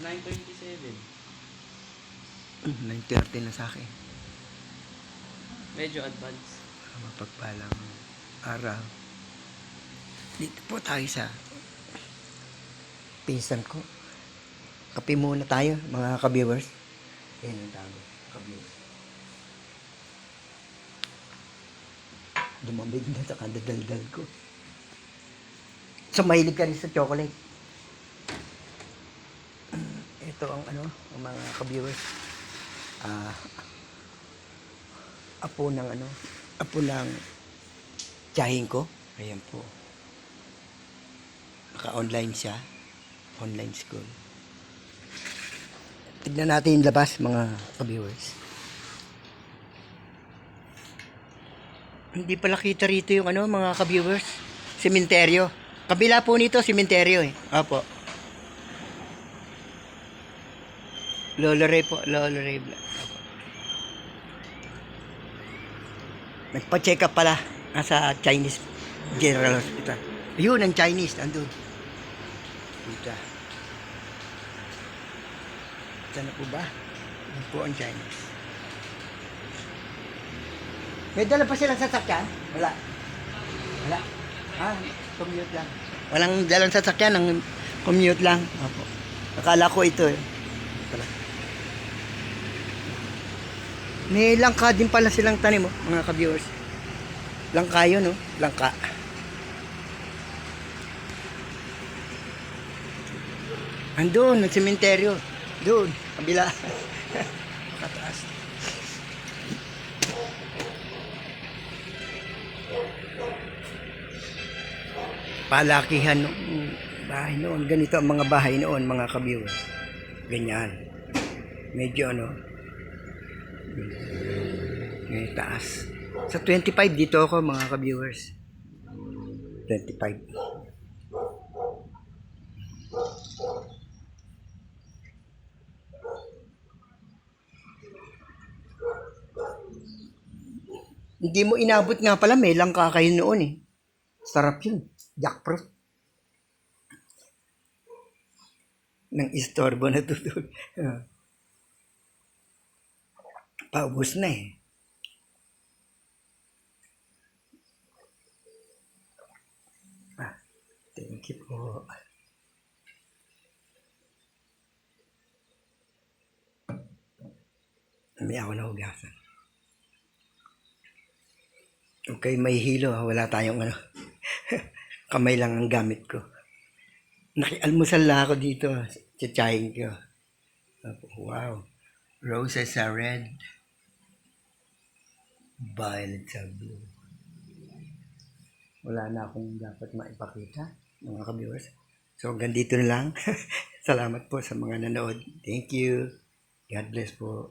9:27. 9:30 na sa akin. Medyo advance. Mapagpalang araw. Dito po tayo sa pinsan ko. Kape muna tayo, mga ka-viewers. Yan ang tawag, ka-viewers. Lumamig na sa kadadaldal ko. So, mahilig ka rin sa chocolate. Ito ang ang mga ka-viewers. Apo ng tiyahin ko. Ayan po. Naka-online siya. Online school. Tignan natin yung labas, mga ka-viewers. Hindi pala kita rito yung mga ka-viewers. Sementeryo. Kabila po nito, sementeryo eh. Opo. Lolo Ray po. Lolo Ray Blanc. Opo. Nagpa-check up pala sa Chinese General Hospital. Yun, ang Chinese. Andun. Dito. Saan na po ba? Yan po ang Chinese. May dala pa silang sasakyan? Wala. Wala. Commute lang. Walang dalang sasakyan, ng commute lang. Opo. Akala ko ito eh. May langka din pala silang tanim, mga ka-viewers. Langka yun, langka. Andun, ang sementeryo. Doon, kabila. Kataas. Palakihan ng bahay noon. Ganito ang mga bahay noon, mga ka-viewers. Ganyan. Medyo may taas. Sa 25 dito ako, mga ka-viewers. 25. Hindi mo inabot nga pala, may langka kayo noon eh. Sarap yun. Jackfruit. Nang istorbo na tutulog. Paubos na eh. Thank you po. May ako na hugasan. Okay, may hilo. Wala tayong kamay lang ang gamit ko. Nakialmusal na ako dito. Tsatsahin ko. Wow. Roses are red. Violets are blue. Wala na akong dapat maipakita, mga ka-viewers. So, hanggang dito na lang. Salamat po sa mga nanood. Thank you. God bless po.